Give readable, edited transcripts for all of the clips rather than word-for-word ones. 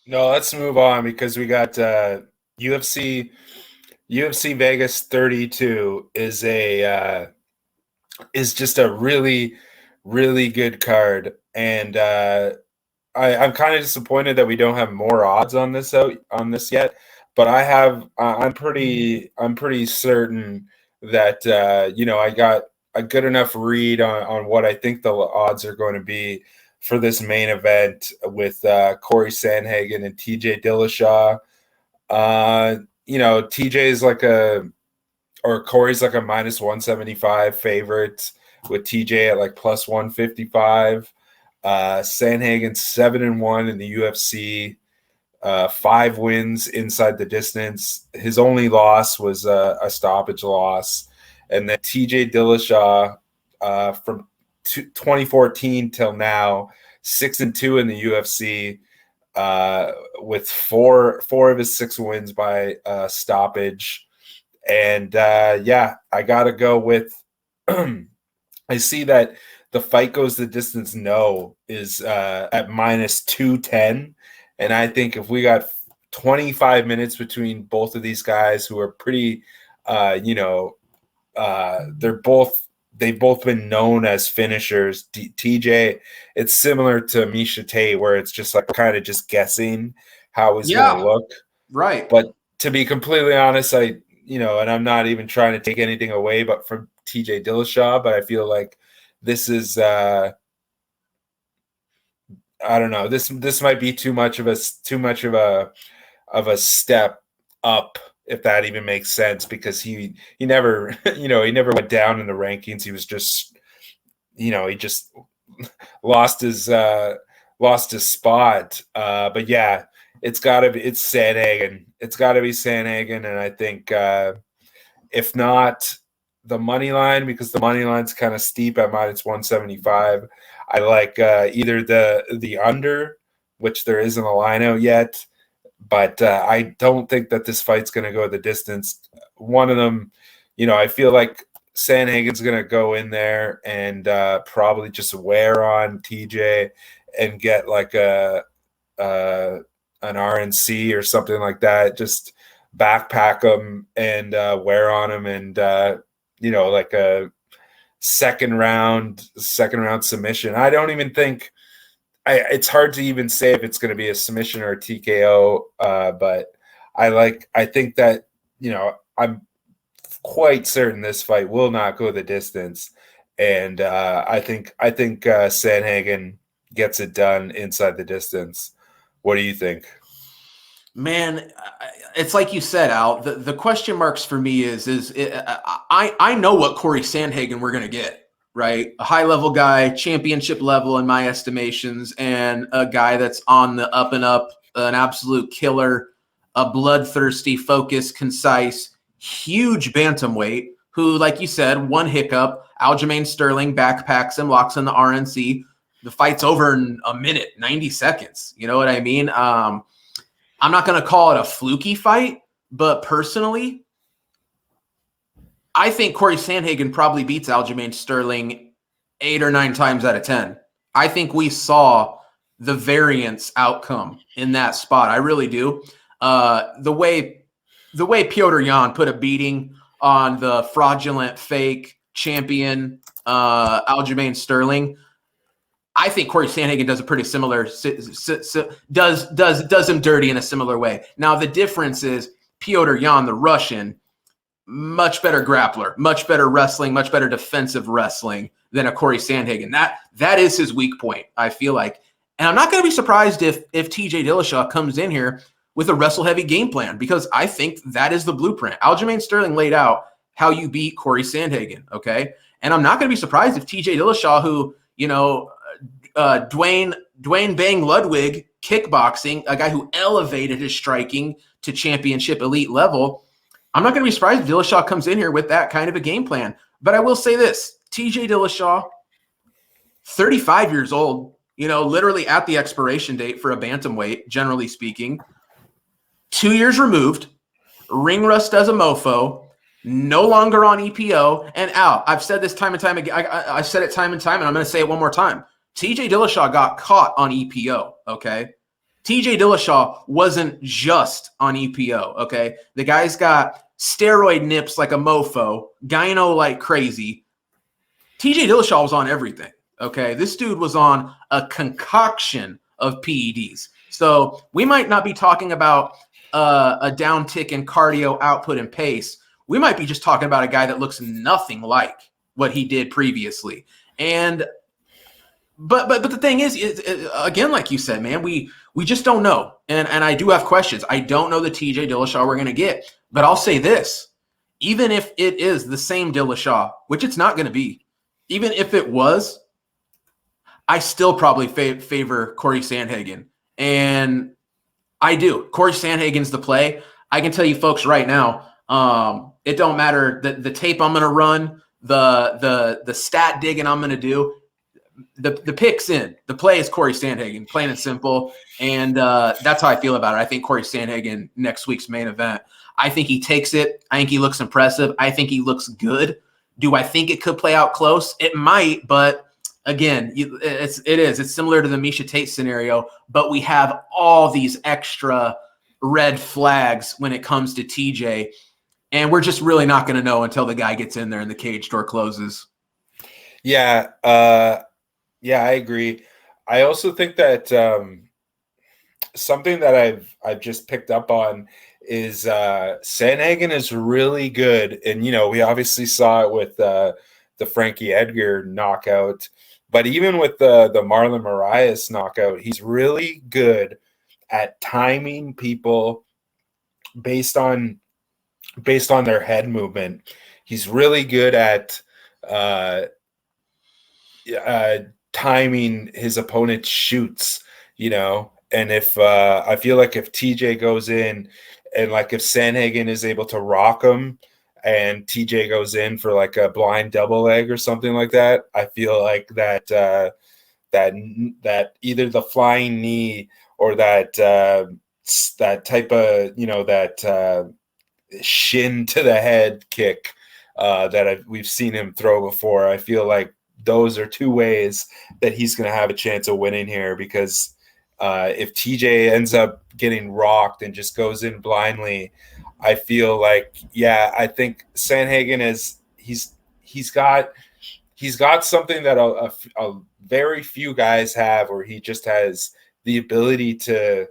No, let's move on because we got UFC Vegas 32 is just a really, really good card. And I'm kind of disappointed that we don't have more odds on this yet. But I'm pretty certain that I got a good enough read on what I think the odds are going to be for this main event with Cory Sandhagen and TJ Dillashaw. TJ's Cory's like a minus 175 favorite with TJ at like plus 155. Sandhagen's 7-1 in the UFC, 5 wins inside the distance. His only loss was a stoppage loss. And then TJ Dillashaw from 2014 till now, 6-2 in the UFC, with four of his 6 wins by stoppage. And I gotta go with I see that the fight goes the distance is at minus 210. And I think if we got 25 minutes between both of these guys who are pretty they've both been known as finishers. TJ, it's similar to Miesha Tate, where it's just like kind of just guessing how he's going to look. Right. But to be completely honest, and I'm not even trying to take anything away, but from TJ Dillashaw, but I feel like this is, I don't know, this might be too much of a step up, if that even makes sense, because he never went down in the rankings. He was just, he just lost his spot. But yeah, it's Sandhagen. It's gotta be Sandhagen. And I think, if not the money line, because the money line's kind of steep at minus 175, I like either the under, which there isn't a line out yet. But I don't think that this fight's going to go the distance. One of them, I feel like Sandhagen's going to go in there and probably just wear on TJ and get like an RNC or something like that. Just backpack him and wear on him, and like a second round submission. I don't even think. It's hard to even say if it's going to be a submission or a TKO, but I think that, I'm quite certain this fight will not go the distance, and I think Sandhagen gets it done inside the distance. What do you think? Man, it's like you said, Al. The question marks for me I know what Cory Sandhagen we're going to get. Right? A high-level guy, championship level in my estimations, and a guy that's on the up and up, an absolute killer, a bloodthirsty, focused, concise, huge bantamweight who, like you said, one hiccup, Aljamain Sterling backpacks him, locks in the RNC. The fight's over in a minute, 90 seconds. You know what I mean? I'm not going to call it a fluky fight, but personally, I think Cory Sandhagen probably beats Aljamain Sterling 8 or 9 times out of 10. I think we saw the variance outcome in that spot. I really do. The way Petr Yan put a beating on the fraudulent, fake champion Aljamain Sterling, I think Cory Sandhagen does a pretty similar does him dirty in a similar way. Now the difference is Petr Yan, the Russian, much better grappler, much better wrestling, much better defensive wrestling than a Cory Sandhagen. That is his weak point, I feel like. And I'm not going to be surprised if TJ Dillashaw comes in here with a wrestle-heavy game plan, because I think that is the blueprint. Aljamain Sterling laid out how you beat Cory Sandhagen, okay? And I'm not going to be surprised if TJ Dillashaw, who, Dwayne Bang Ludwig kickboxing, a guy who elevated his striking to championship elite level, I'm not going to be surprised if Dillashaw comes in here with that kind of a game plan. But I will say this, TJ Dillashaw, 35 years old, literally at the expiration date for a bantamweight, generally speaking, 2 years removed, ring rust as a mofo, no longer on EPO. And Al, I've said this time and time again. I said it time and time, and I'm going to say it one more time. TJ Dillashaw got caught on EPO, okay? TJ Dillashaw wasn't just on EPO, okay? The guy's got steroid nips like a mofo, gyno like crazy. TJ Dillashaw was on everything, okay? This dude was on a concoction of PEDs. So we might not be talking about a downtick in cardio output and pace. We might be just talking about a guy that looks nothing like what he did previously. And but the thing is, again, like you said, man, we just don't know. And I do have questions. I don't know the TJ Dillashaw we're going to get. But I'll say this. Even if it is the same Dillashaw, which it's not going to be, even if it was, I still probably favor Cory Sandhagen. And I do. Cory Sandhagen's the play. I can tell you folks right now, it don't matter the tape I'm going to run, the stat digging I'm going to do. The pick's in. The play is Cory Sandhagen, plain and simple. And that's how I feel about it. I think Cory Sandhagen next week's main event. I think he takes it. I think he looks impressive. I think he looks good. Do I think it could play out close? It might, but again, it's similar to the Miesha Tate scenario, but we have all these extra red flags when it comes to TJ, and we're just really not going to know until the guy gets in there and the cage door closes. Yeah, I agree. I also think that something that I've just picked up on is Sandhagen is really good, and we obviously saw it with the Frankie Edgar knockout, but even with the Marlon Moraes knockout, he's really good at timing people based on their head movement. He's really good at timing his opponent's shoots, and if I feel like if TJ goes in and like if Sandhagen is able to rock him and TJ goes in for like a blind double leg or something like that, I feel like that that either the flying knee or that type of that shin to the head kick that we've seen him throw before, I feel like those are two ways that he's going to have a chance of winning here, because if TJ ends up getting rocked and just goes in blindly, I feel like, I think Sandhagen he's got something that a very few guys have, where he just has the ability to,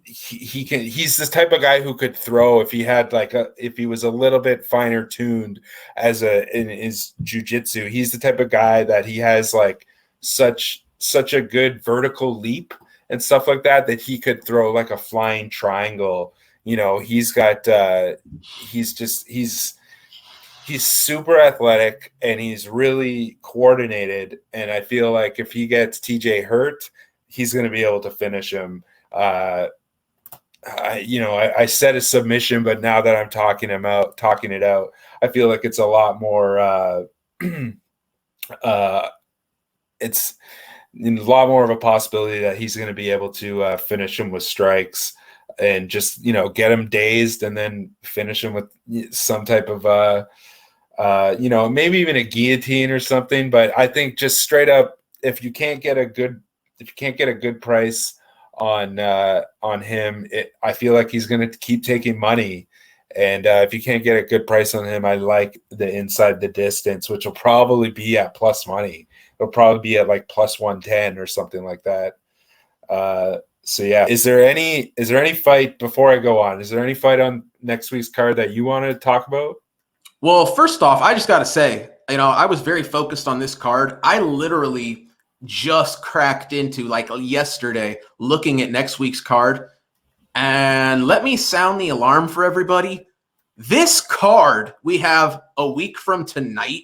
he's this type of guy who could throw if he had if he was a little bit finer tuned in his jiu-jitsu. He's the type of guy that he has like such a good vertical leap and stuff like that he could throw like a flying triangle. He's got he's super athletic and he's really coordinated. And I feel like if he gets TJ hurt, he's going to be able to finish him. I said a submission, but now that I'm talking it out, I feel like it's a lot more, it's a lot more of a possibility that he's going to be able to finish him with strikes and just, get him dazed and then finish him with some type of, maybe even a guillotine or something. But I think just straight up, if you can't get a good price on him, I feel like he's going to keep taking money. And if you can't get a good price on him, I like the inside the distance, which will probably be at plus money. It'll probably be at like plus 110 or something like that. So yeah, is there any fight, before I go on, is there any fight on next week's card that you want to talk about? Well, first off, I just got to say, I was very focused on this card. I literally just cracked into like yesterday looking at next week's card, and let me sound the alarm for everybody. This card we have a week from tonight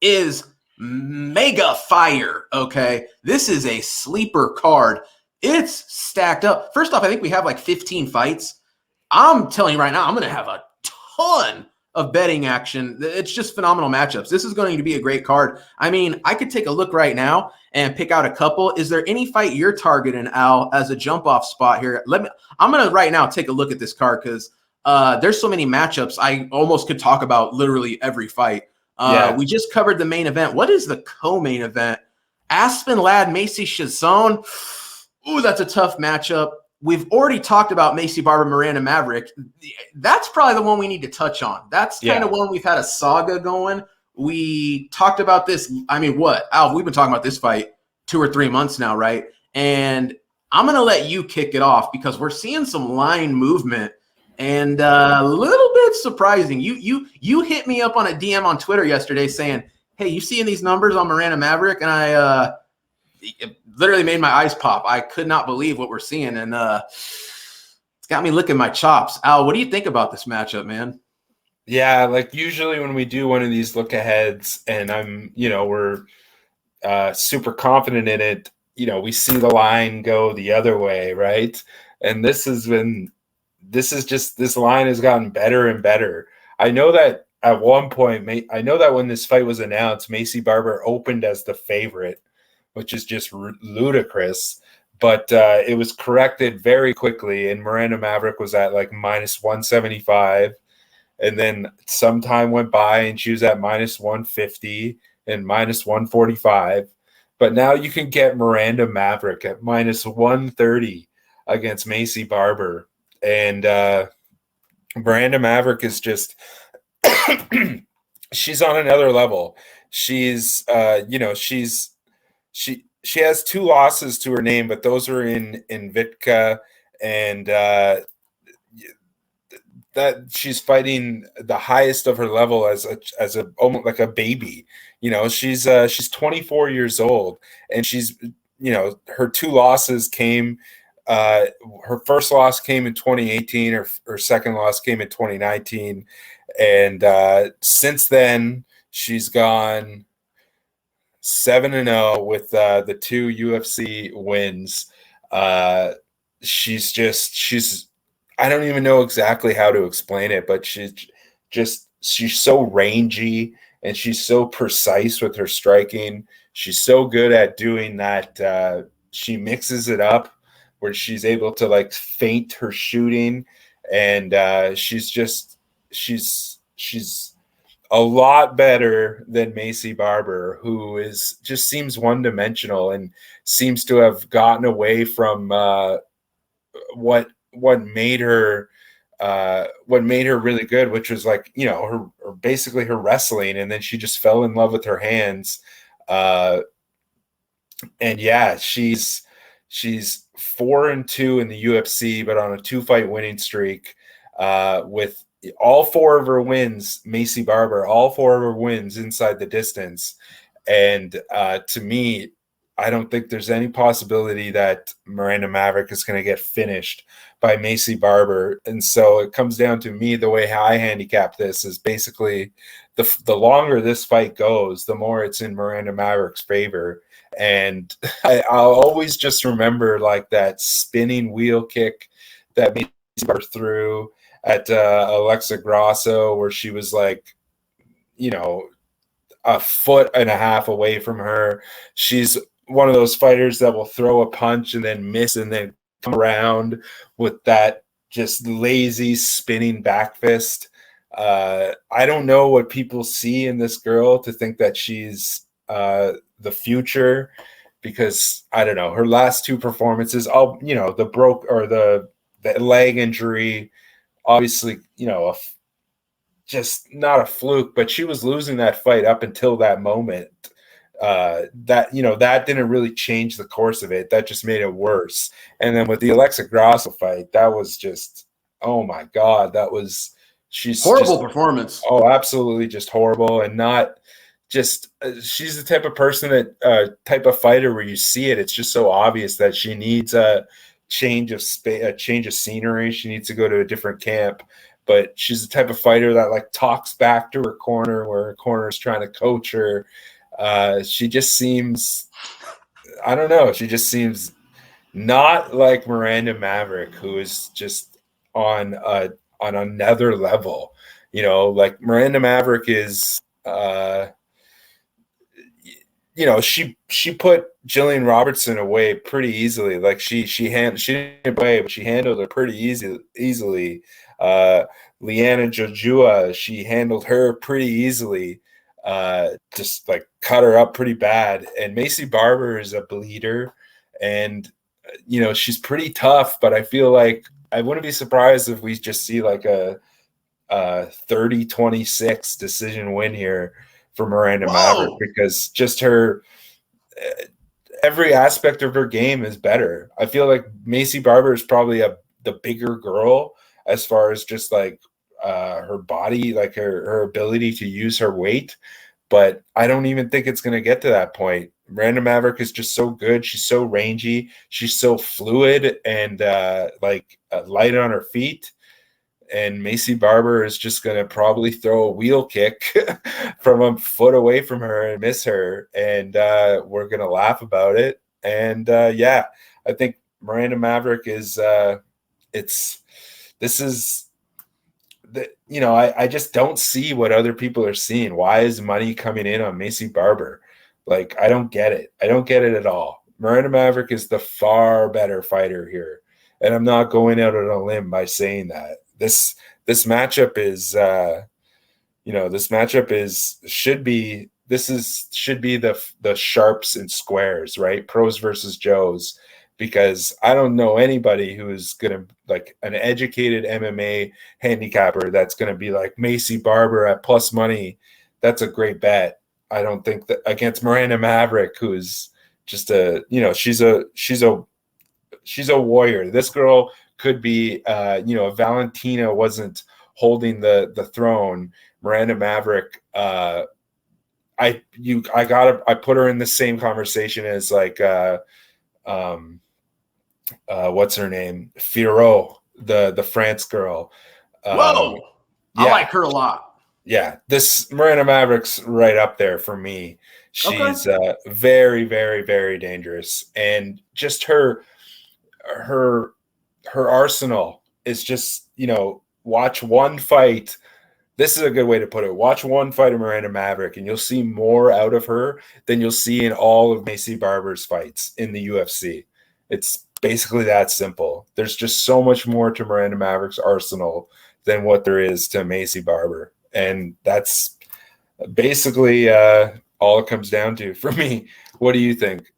is mega fire. Okay, this is a sleeper card. It's stacked up. First off, I think we have like 15 fights. I'm telling you right now, I'm going to have a ton of betting action. It's just phenomenal matchups. This is going to be a great card. I mean, I could take a look right now and pick out a couple. Is there any fight you're targeting, Al, as a jump off spot here? I'm going to right now take a look at this card because there's so many matchups. I almost could talk about literally every fight. We just covered the main event. What is the co-main event? Aspen Ladd, Macy Shazone. Ooh, that's a tough matchup. We've already talked about Macy Barber, Miranda Maverick. That's probably the one we need to touch on. That's kind of one we've had a saga going. We talked about this. I mean, what? Al, we've been talking about this fight 2 or 3 months now, right? And I'm going to let you kick it off because we're seeing some line movement and a little bit surprising. You hit me up on a DM on Twitter yesterday saying, hey, you seeing these numbers on Miranda Maverick? And I it literally made my eyes pop. I could not believe what we're seeing. And it's got me licking my chops. Al, what do you think about this matchup, man? Yeah, like usually when we do one of these look aheads and we're super confident in it, we see the line go the other way, right? And this line has gotten better and better. I know that at one point, I know that when this fight was announced, Macy Barber opened as the favorite, which is just ludicrous. But it was corrected very quickly, and Miranda Maverick was at like minus 175. And then some time went by, and she was at minus 150 and minus 145. But now you can get Miranda Maverick at minus 130 against Macy Barber. And Miranda Maverick is just she's on another level. She's she has 2 losses to her name, but those are in Invicta, and that she's fighting the highest of her level as a almost like a baby. She's 24 years old, and she's her 2 losses came. Her first loss came in 2018. Her second loss came in 2019, and since then she's gone 7-0 with the 2 UFC wins. She's I don't even know exactly how to explain it, but she's so rangy and she's so precise with her striking. She's so good at doing that. She mixes it up where she's able to like feint her shooting, and she's a lot better than Macy Barber, who just seems one-dimensional and seems to have gotten away from what made her really good, which was like her basically her wrestling, and then she just fell in love with her hands. And yeah, she's 4-2 in the UFC, but on a 2-fight winning streak, with all 4 of her wins, Macy Barber, all 4 of her wins inside the distance. And to me, I don't think there's any possibility that Miranda Maverick is going to get finished by Macy Barber. And so it comes down to me, the way I handicap this is basically the longer this fight goes, the more it's in Miranda Maverick's favor. And I'll always just remember like that spinning wheel kick that Macy Barber threw at Alexa Grasso, where she was like, a foot and a half away from her. She's one of those fighters that will throw a punch and then miss and then come around with that just lazy spinning back fist. I don't know what people see in this girl to think that she's the future, because I don't know, her last 2 performances, the broke or the leg injury, obviously, just not a fluke, but she was losing that fight up until that moment. That didn't really change the course of it. That just made it worse. And then with the Alexa Grasso fight, that was just, oh my God, she's horrible performance. Oh, absolutely, just horrible. And not just she's the type of person that type of fighter where you see it, it's just so obvious that she needs a change of scenery. She needs to go to a different camp. But she's the type of fighter that like talks back to her corner where her corner is trying to coach her. She just seems, I don't know, she just seems not like Miranda Maverick, who is just on another level. Like Miranda Maverick is, she put Jillian Robertson away pretty easily. Like she didn't play, but she handled her pretty easily. Liana Jojua, she handled her pretty easily. Just like cut her up pretty bad. And Macy Barber is a bleeder, and she's pretty tough, but I feel like I wouldn't be surprised if we just see like a 30-26 decision win here for Miranda Maverick, because just her every aspect of her game is better. I feel like Macy Barber is probably the bigger girl as far as just like her body, like her ability to use her weight. But I don't even think it's going to get to that point. Miranda Maverick is just so good. She's so rangy. She's so fluid and light on her feet. And Macy Barber is just going to probably throw a wheel kick from a foot away from her and miss her. And we're going to laugh about it. And I think Miranda Maverick is I just don't see what other people are seeing. Why is money coming in on Macy Barber? Like, I don't get it. I don't get it at all. Miranda Maverick is the far better fighter here. And I'm not going out on a limb by saying that. This matchup is should be the sharps and squares, right? Pros versus Joes, because I don't know anybody who is gonna, like, an educated MMA handicapper that's gonna be like Macy Barber at plus money. That's a great bet. I don't think that against Miranda Maverick, who's just she's a warrior. This girl could be, if Valentina wasn't holding the throne, Miranda Maverick, I put her in the same conversation as like what's her name, Firo, the France girl. I like her a lot. Yeah, this Miranda Maverick's right up there for me. She's very, very, very dangerous, and just her arsenal is just, watch one fight. This is a good way to put it. Watch one fight of Miranda Maverick, and you'll see more out of her than you'll see in all of Macy Barber's fights in the UFC. It's basically that simple. There's just so much more to Miranda Maverick's arsenal than what there is to Macy Barber. And that's basically all it comes down to for me. What do you think?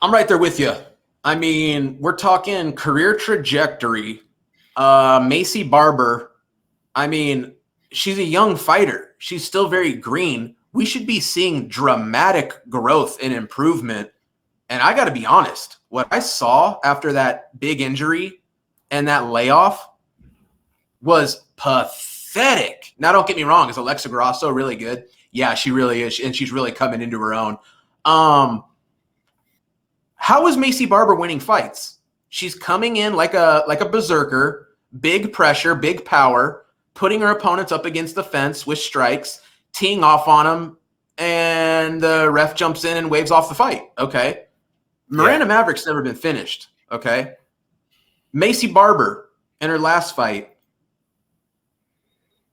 I'm right there with you. I mean, we're talking career trajectory. Macy Barber, I mean, she's a young fighter. She's still very green. We should be seeing dramatic growth and improvement. And I got to be honest, what I saw after that big injury and that layoff was pathetic. Now, don't get me wrong. Is Alexa Grasso really good? Yeah, she really is. And she's really coming into her own. How is Macy Barber winning fights? She's coming in like a berserker, big pressure, big power, putting her opponents up against the fence with strikes, teeing off on them, and the ref jumps in and waves off the fight. Okay. Miranda Maverick's never been finished. Okay. Macy Barber in her last fight,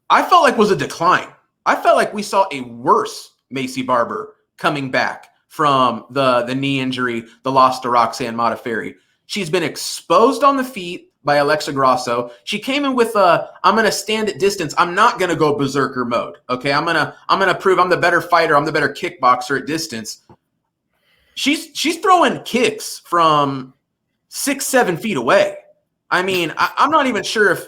I felt like was a decline. I felt like we saw a worse Macy Barber coming back from the knee injury, the loss to Roxanne Modafferi. She's been exposed on the feet by Alexa Grasso. She came in with I'm going to stand at distance. I'm not going to go berserker mode. Okay, I'm going to prove I'm the better fighter. I'm the better kickboxer at distance. She's throwing kicks from 6-7 feet away. I mean, I'm not even sure if,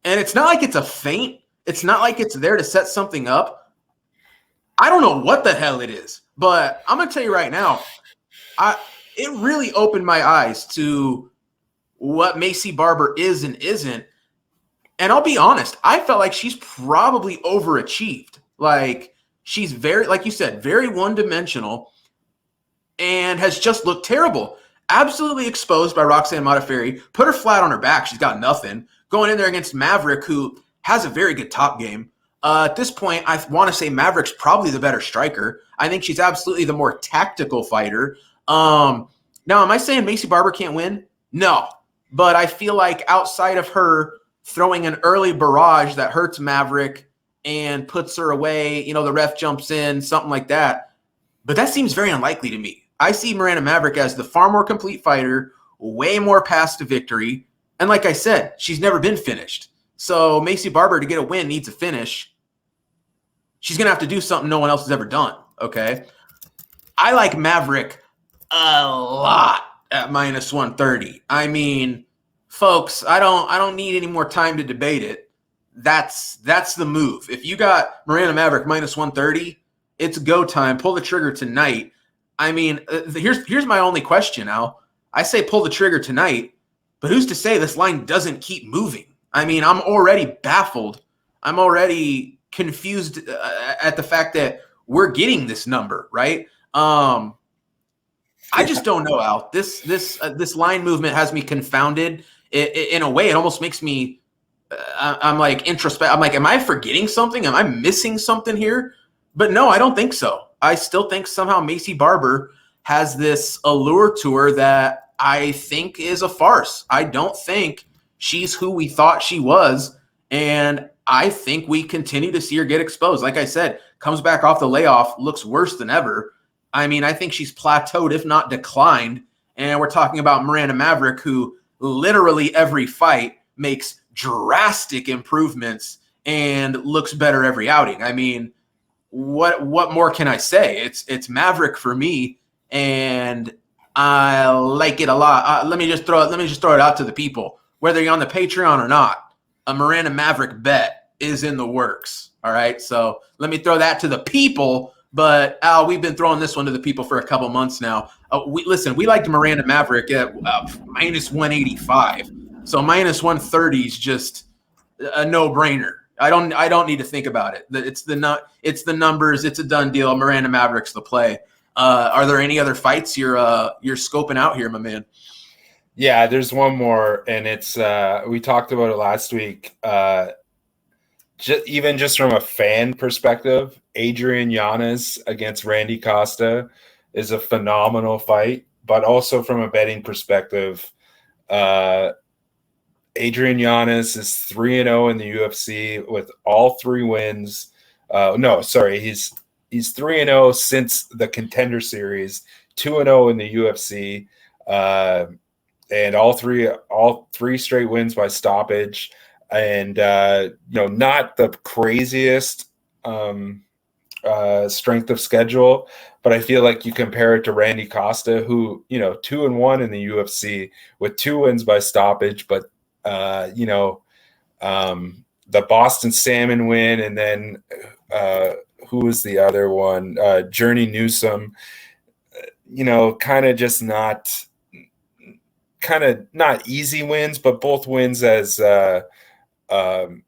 and it's not like it's a feint. It's not like it's there to set something up. I don't know what the hell it is, but I'm going to tell you right now, it really opened my eyes to what Macy Barber is and isn't. And I'll be honest, I felt like she's probably overachieved. Like, she's very, like you said, very one-dimensional and has just looked terrible. Absolutely exposed by Roxanne Modafferi. Put her flat on her back. She's got nothing. Going in there against Maverick, who has a very good top game. At this point, I want to say Maverick's probably the better striker. I think she's absolutely the more tactical fighter. Now, am I saying Macy Barber can't win? No. But I feel like outside of her throwing an early barrage that hurts Maverick and puts her away, the ref jumps in, something like that. But that seems very unlikely to me. I see Miranda Maverick as the far more complete fighter, way more paths to victory. And like I said, she's never been finished. So Macy Barber, to get a win, needs a finish. She's going to have to do something no one else has ever done, okay? I like Maverick a lot at at minus 130. I mean, folks, I don't need any more time to debate it. That's the move. If you got Miranda Maverick minus 130, it's go time. Pull the trigger tonight. I mean, here's my only question, Al. I say pull the trigger tonight, but who's to say this line doesn't keep moving? I mean, I'm already baffled. I'm already confused at the fact that we're getting this number, right? I just don't know, Al. This line movement has me confounded. In a way, it almost makes me. I'm like introspect. I'm like, am I forgetting something? Am I missing something here? But no, I don't think so. I still think somehow Macy Barber has this allure to her that I think is a farce. I don't think she's who we thought she was, and I think we continue to see her get exposed. Like I said, comes back off the layoff, looks worse than ever. I mean, I think she's plateaued, if not declined. And we're talking about Miranda Maverick, who literally every fight makes drastic improvements and looks better every outing. I mean, what more can I say? It's Maverick for me, and I like it a lot. Let me just throw it out to the people, whether you're on the Patreon or not. A Miranda Maverick bet is in the works. All right, so let me throw that to the people. But Al, we've been throwing this one to the people for a couple months now. We liked Miranda Maverick at minus 185, so minus 130 is just a no-brainer. I don't need to think about it. It's the numbers. It's a done deal. Miranda Maverick's the play. Are there any other fights you're scoping out here, my man? Yeah, there's one more, and it's we talked about it last week. Even just from a fan perspective, Adrian Yanez against Randy Costa is a phenomenal fight. But also from a betting perspective, Adrian Yanez is 3-0 in the UFC with all 3 wins. He's 3-0 since the Contender Series, 2-0 in the UFC, and all three straight wins by stoppage. And not the craziest strength of schedule, but I feel like you compare it to Randy Costa, who 2-1 in the UFC with 2 wins by stoppage, but the Boston Salmon win, and then who was the other one? Journey Newsom. Kind of not easy wins, but both wins as kind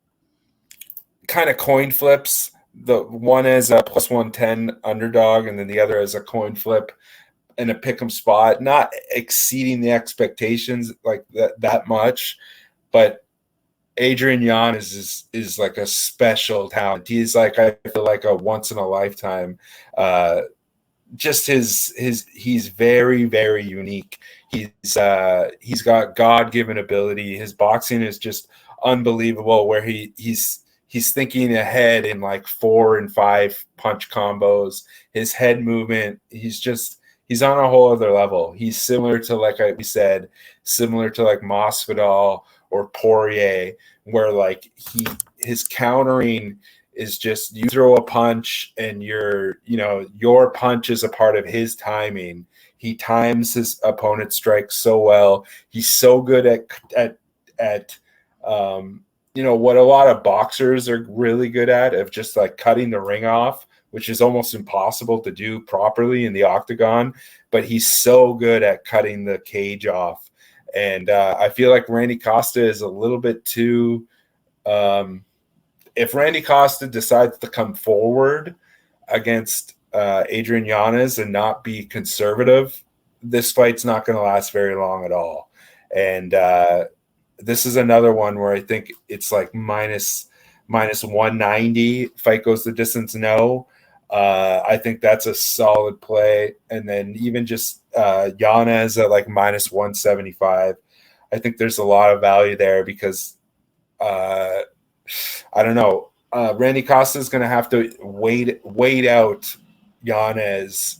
of coin flips. The one as a plus 110 underdog, and then the other as a coin flip in a pick'em spot, not exceeding the expectations like that much. But Adrian Yanez is like a special talent. He's like, I feel like a once in a lifetime. Just he's very, very unique. He's got God-given ability. His boxing is just unbelievable, where he's thinking ahead in like 4 and 5 punch combos. His head movement, he's on a whole other level. He's similar to, like we said, similar to like Masvidal or Poirier, where like his countering is just, you throw a punch and your punch is a part of his timing. He times his opponent's strikes so well. He's so good at what a lot of boxers are really good at, of just like cutting the ring off, which is almost impossible to do properly in the octagon. But he's so good at cutting the cage off. And I feel like Randy Costa is a little bit too if Randy Costa decides to come forward against Adrian Yanez and not be conservative, this fight's not going to last very long at all. And this is another one where I think it's like minus 190. Fight goes the distance, no. I think that's a solid play. And then even just Yanez at like minus 175. I think there's a lot of value there because I don't know. Randy Costa is going to have to wait out Yanez,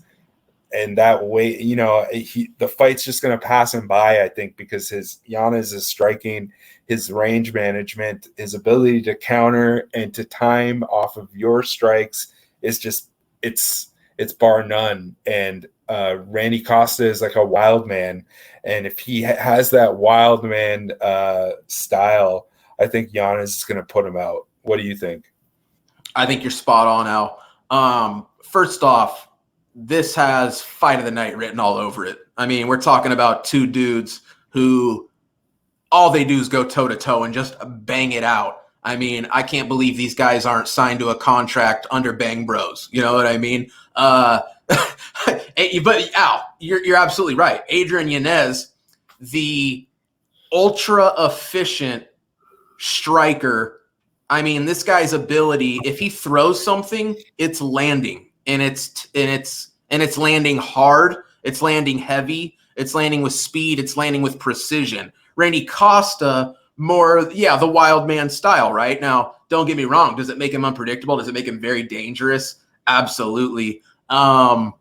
and that way, the fight's just going to pass him by, I think, because Yanez is striking, his range management, his ability to counter and to time off of your strikes is just, it's it's bar none. And Randy Costa is like a wild man. And if he has that wild man style, I think Giannis is going to put him out. What do you think? I think you're spot on, Al. First off, this has fight of the night written all over it. I mean, we're talking about two dudes who all they do is go toe-to-toe and just bang it out. I mean, I can't believe these guys aren't signed to a contract under Bang Bros. You know what I mean? But Al, you're absolutely right. Adrian Yanez, the ultra efficient striker. I mean, this guy's ability, if he throws something, it's landing, and it's landing hard, it's landing heavy, it's landing with speed, it's landing with precision. Randy Costa, more, the wild man style, right? Now, don't get me wrong. Does it make him unpredictable? Does it make him very dangerous? Absolutely. But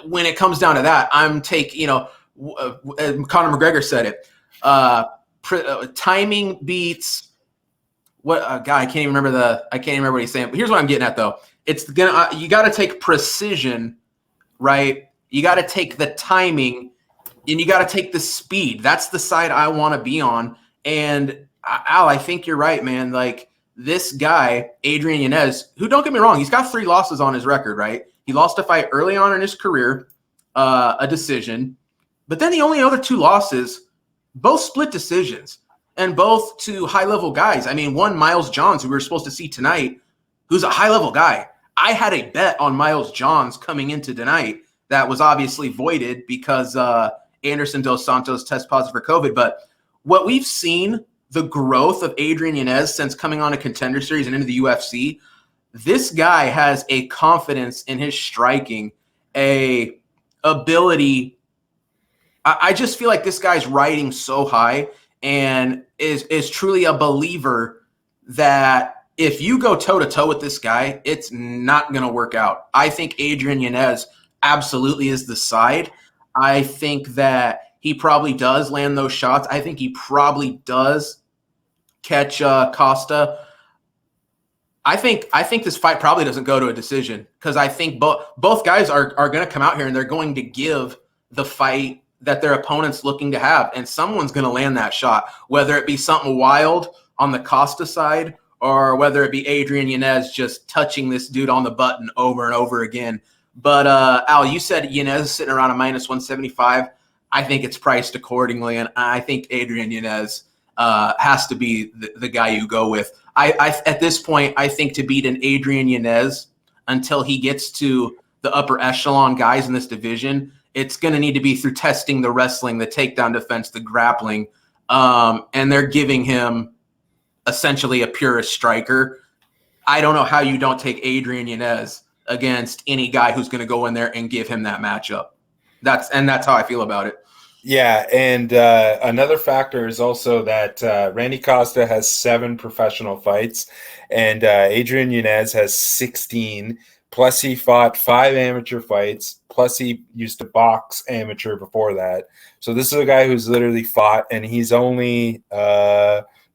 when it comes down to that, I'm taking, Conor McGregor said it. Timing beats what guy? I can't even remember what he's saying. But here's what I'm getting at, though. It's you got to take precision, right? You got to take the timing, and you got to take the speed. That's the side I want to be on. And Al, I think you're right, man. Like this guy, Adrian Yanez, who, don't get me wrong, he's got 3 losses on his record, right? He lost a fight early on in his career, a decision. But then the only other 2 losses, both split decisions, and both to high-level guys. I mean, one, Miles Johns, who we were supposed to see tonight, who's a high-level guy. I had a bet on Miles Johns coming into tonight that was obviously voided because Anderson Dos Santos test positive for COVID. But what we've seen, the growth of Adrian Yanez since coming on a Contender Series and into the UFC, this guy has a confidence in his striking, a ability. I just feel like this guy's riding so high and is truly a believer that if you go toe-to-toe with this guy, it's not going to work out. I think Adrian Yanez absolutely is the side. I think that he probably does land those shots. I think he probably does catch Costa. I think this fight probably doesn't go to a decision because I think both guys are going to come out here and they're going to give the fight that their opponent's looking to have, and someone's going to land that shot, whether it be something wild on the Costa side or whether it be Adrian Yanez just touching this dude on the button over and over again. But Al, you said Yanez is sitting around a -175. I think it's priced accordingly, and I think Adrian Yanez has to be the guy you go with. I at this point, I think to beat an Adrian Yanez until he gets to the upper echelon guys in this division, it's going to need to be through testing the wrestling, the takedown defense, the grappling, and they're giving him essentially a purist striker. I don't know how you don't take Adrian Yanez against any guy who's going to go in there and give him that matchup. That's how I feel about it. Yeah, and another factor is also that Randy Costa has 7 professional fights, and Adrian Yanez has 16. Plus, he fought 5 amateur fights. Plus, he used to box amateur before that. So this is a guy who's literally fought, and he's only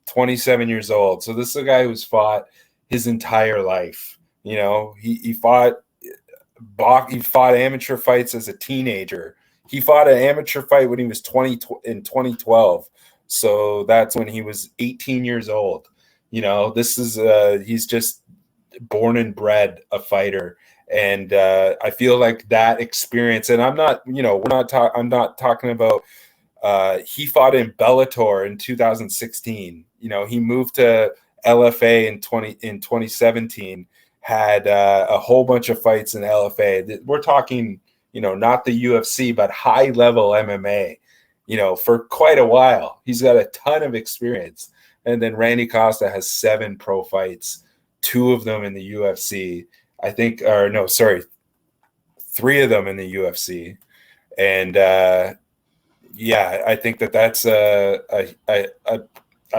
27 years old. So this is a guy who's fought his entire life. You know, he fought amateur fights as a teenager. He fought an amateur fight when he was 20 in 2012. So that's when he was 18 years old. You know, this is he's just born and bred a fighter. And I feel like that experience, and I'm not talking about he fought in Bellator in 2016. You know, he moved to LFA in 2017, had a whole bunch of fights in LFA. We're talking, you know, not the UFC, but high level MMA, you know, for quite a while. He's got a ton of experience. And then Randy Costa has 7 pro fights, 2 of them in the UFC. 3 of them in the UFC. And I think that's a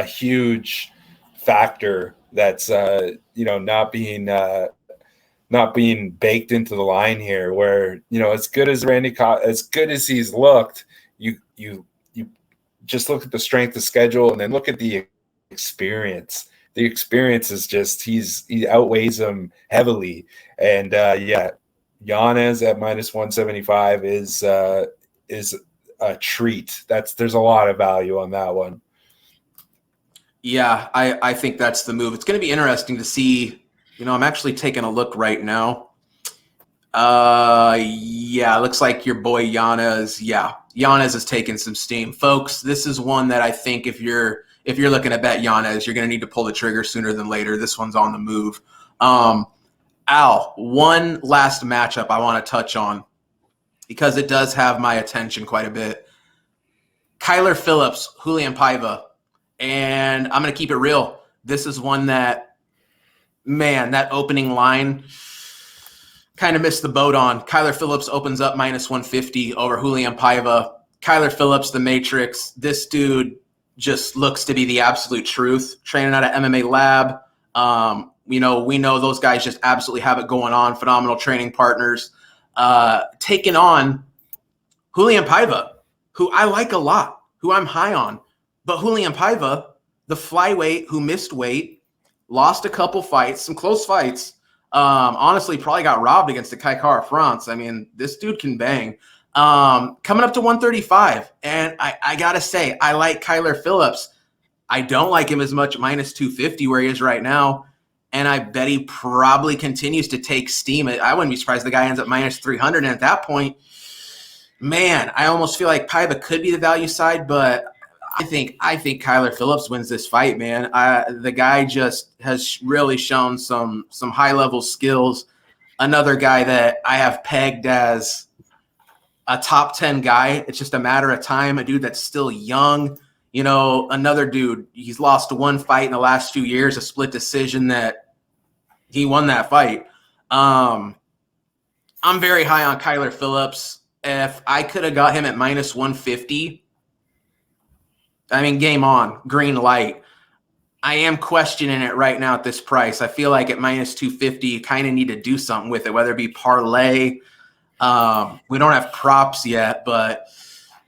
huge factor that's not being baked into the line here, where, you know, as good as he's looked, you just look at the strength of schedule and then look at the experience. the experience is just he outweighs him heavily. And Yanez at minus 175 is a treat. There's a lot of value on that one. Yeah, I think that's the move. It's going to be interesting to see. I'm actually taking a look right now. Yeah, it looks like your boy Yanez. Yeah, Yanez is taking some steam, folks. This is one that I think if you're looking to bet Yanez, you're going to need to pull the trigger sooner than later. This one's on the move. Al, one last matchup I want to touch on because it does have my attention quite a bit. Kyler Phillips, Julian Piva. And I'm going to keep it real. This is one that, man, that opening line kind of missed the boat on. Kyler Phillips opens up minus 150 over Julian Piva. Kyler Phillips, the Matrix. This dude just looks to be the absolute truth. Training out of MMA Lab. We know those guys just absolutely have it going on. Phenomenal training partners. Taking on Julian Piva, who I like a lot, who I'm high on. But Julian Piva, the flyweight who missed weight, lost a couple fights, some close fights. Honestly, probably got robbed against the Kai Kara France. I mean, this dude can bang. Coming up to 135. And I got to say, I like Kyler Phillips. I don't like him as much minus 250 where he is right now. And I bet he probably continues to take steam. I wouldn't be surprised the guy ends up minus 300. And at that point, man, I almost feel like Piva could be the value side, but I think Kyler Phillips wins this fight, man. The guy just has really shown some high-level skills. Another guy that I have pegged as a top 10 guy. It's just a matter of time. A dude that's still young. Another dude, he's lost one fight in the last few years, a split decision that he won that fight. I'm very high on Kyler Phillips. If I could have got him at minus 150, I mean, game on, green light. I am questioning it right now at this price. I feel like at minus 250, you kind of need to do something with it, whether it be parlay. We don't have props yet, but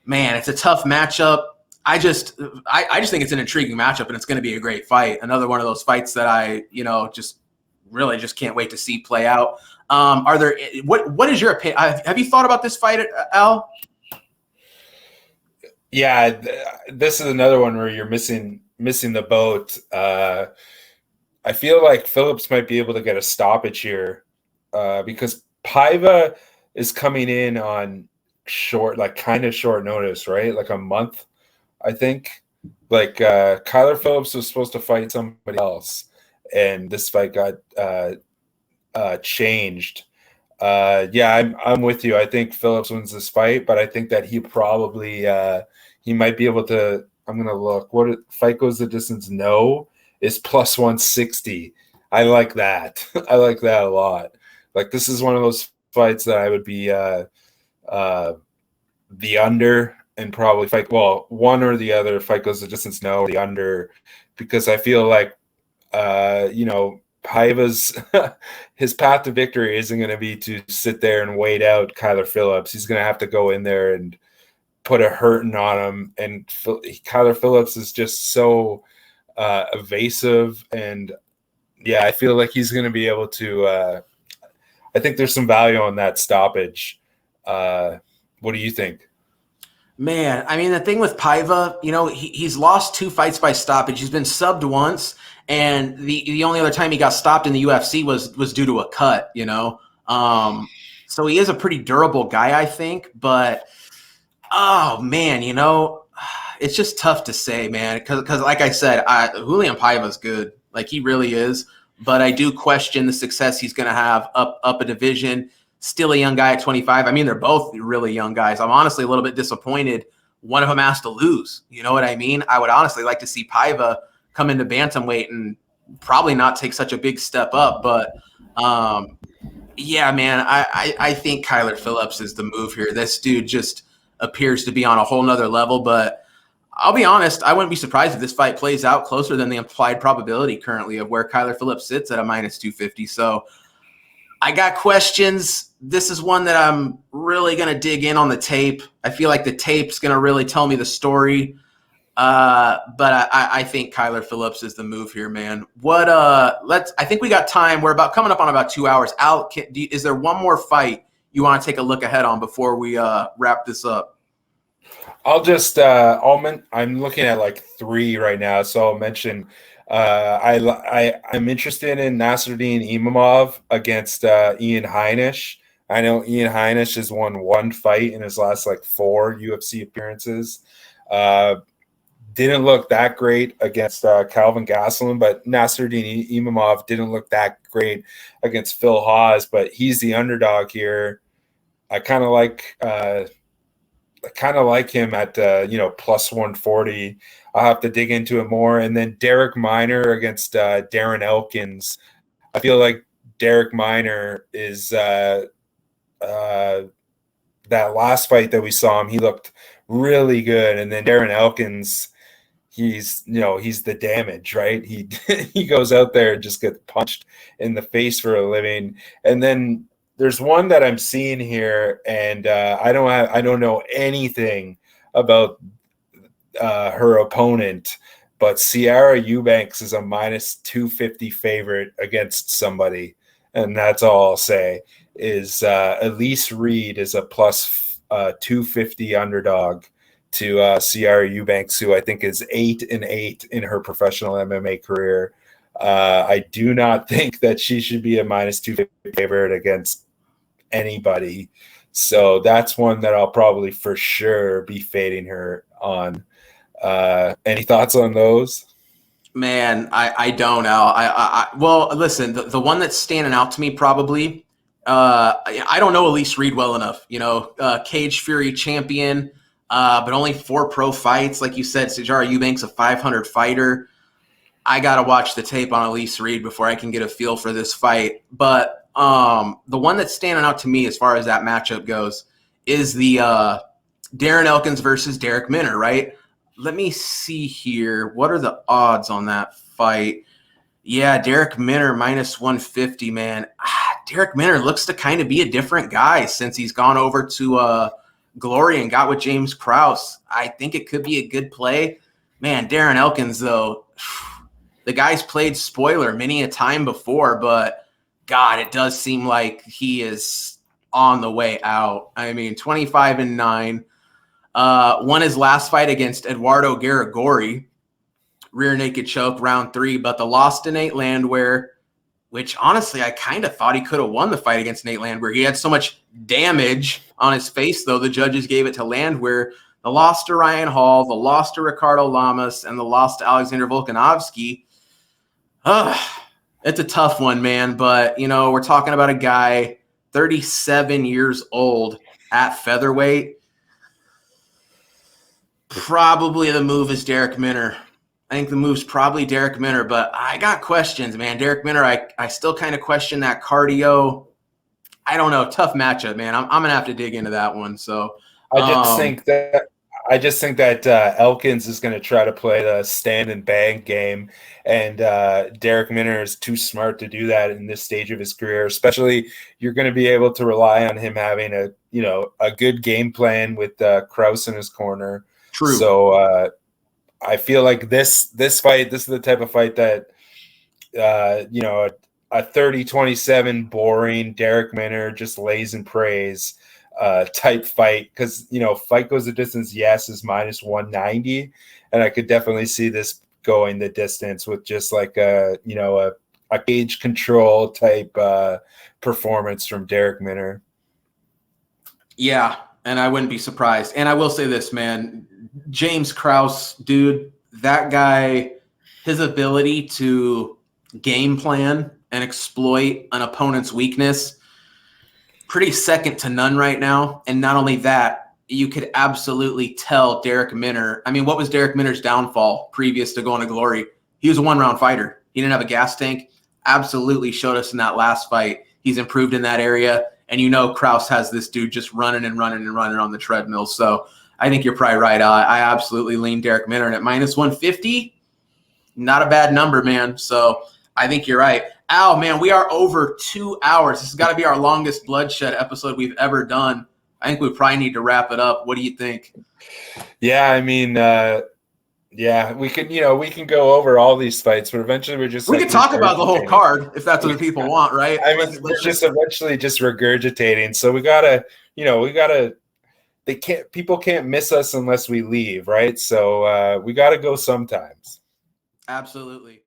man, it's a tough matchup. I just think it's an intriguing matchup, and it's going to be a great fight. Another one of those fights that I, just really just can't wait to see play out. What is your opinion? Have you thought about this fight, Al? Yeah, this is another one where you're missing the boat. I feel like Phillips might be able to get a stoppage here because Piva is coming in on short notice, right? Like a month, I think. Like Kyler Phillips was supposed to fight somebody else, and this fight got changed. I'm with you. I think Phillips wins this fight, but I think that he probably he might be able to. I'm gonna look. What fight goes the distance? No, is plus 160. I like that. I like that a lot. Like this is one of those fights that I would be the under and probably fight. Well, one or the other. Fight goes the distance. No, the under, because I feel like Piva's his path to victory isn't going to be to sit there and wait out Kyler Phillips. He's going to have to go in there and put a hurting on him. And Kyler Phillips is just so evasive. And yeah, I feel like he's going to be able to. I think there's some value on that stoppage. What do you think? Man, I mean, the thing with Piva, he's lost 2 fights by stoppage. He's been subbed once. And the only other time he got stopped in the UFC was due to a cut, So he is a pretty durable guy, I think. But, oh, man, it's just tough to say, man. Because like I said, Julian Piva's good. Like, he really is. But I do question the success he's going to have up a division. Still a young guy at 25. I mean, they're both really young guys. I'm honestly a little bit disappointed one of them has to lose. You know what I mean? I would honestly like to see Piva come into bantamweight and probably not take such a big step up. But, yeah, man, I think Kyler Phillips is the move here. This dude just appears to be on a whole nother level. But I'll be honest, I wouldn't be surprised if this fight plays out closer than the implied probability currently of where Kyler Phillips sits at a minus 250. So I got questions. This is one that I'm really going to dig in on the tape. I feel like the tape's going to really tell me the story. But I think Kyler Phillips is the move here, man. I think we got time. We're coming up on about 2 hours. Al, is there one more fight you want to take a look ahead on before we wrap this up? I'll just I'm looking at like 3 right now, so I'll mention I'm interested in Nasruddin Imavov against Ian Heinisch. I know Ian Heinisch has won 1 fight in his last like 4 UFC appearances. Didn't look that great against Calvin Gastelum, but Nasruddin Imavov didn't look that great against Phil Hawes, but he's the underdog here. I kind of like him at plus 140. I'll have to dig into it more. And then Derek Minor against Darren Elkins. I feel like Derek Minor is that last fight that we saw him, he looked really good. And then Darren Elkins, he's the damage, right? He goes out there and just gets punched in the face for a living. And then there's one that I'm seeing here, and I don't know anything about her opponent, but Sierra Eubanks is a minus 250 favorite against somebody, and that's all I'll say. Is Elise Reed is a plus 250 underdog to Sierra Eubanks, who I think is 8-8 in her professional MMA career. I do not think that she should be a minus 250 favorite against anybody. So that's one that I'll probably for sure be fading her on. Any thoughts on those? Man, I don't know. Well, listen, the one that's standing out to me probably, I don't know Elise Reed well enough, Cage Fury champion, but only 4 pro fights. Like you said, Sierra Eubanks, a 500 fighter. I got to watch the tape on Elise Reed before I can get a feel for this fight. But the one that's standing out to me as far as that matchup goes is the Darren Elkins versus Derek Minner, right? Let me see here. What are the odds on that fight? Yeah, Derek Minner minus 150, man. Derek Minner looks to kind of be a different guy since he's gone over to Glory and got with James Krause. I think it could be a good play. Man, Darren Elkins, though, the guy's played spoiler many a time before, but God, it does seem like he is on the way out. I mean, 25-9. Won his last fight against Eduardo Garagori, rear naked choke, round 3, but the loss to Nate Landwehr, which honestly I kind of thought he could have won the fight against Nate Landwehr. He had so much damage on his face, though. The judges gave it to Landwehr. The loss to Ryan Hall, the loss to Ricardo Lamas, and the loss to Alexander Volkanovski. It's a tough one, man. But, we're talking about a guy 37 years old at featherweight. Probably the move is Derek Minner. I think the move's probably Derek Minner, but I got questions, man. Derek Minner, I still kind of question that cardio. I don't know. Tough matchup, man. I'm going to have to dig into that one. So I just think that Elkins is going to try to play the stand and bang game, and Derek Minner is too smart to do that in this stage of his career. Especially, you're going to be able to rely on him having a good game plan with Krause in his corner. True. So I feel like this fight, this is the type of fight that a 30-27 boring Derek Minner just lays and prays type fight, because fight goes the distance, yes, is minus 190, and I could definitely see this going the distance with just like a cage control type performance from Derek Minner. Yeah, and I wouldn't be surprised. And I will say this, man, James Krause, dude, that guy, his ability to game plan and exploit an opponent's weakness, pretty second to none right now. And not only that, you could absolutely tell Derek Minner. I mean, what was Derek Minner's downfall previous to going to Glory? He was a one-round fighter. He didn't have a gas tank. Absolutely showed us in that last fight. He's improved in that area. And Krause has this dude just running on the treadmill. So I think you're probably right. I absolutely lean Derek Minner. And at minus 150, not a bad number, man. So I think you're right. Al, man, we are over 2 hours. This has got to be our longest bloodshed episode we've ever done. I think we probably need to wrap it up. What do you think? Yeah, I mean, Yeah, we can go over all these fights, but eventually we're just We like could talk about the whole regurgitating. card if that's what people want, right? I mean, we're just eventually just regurgitating. So we gotta, people can't miss us unless we leave, right? So we gotta go sometimes. Absolutely.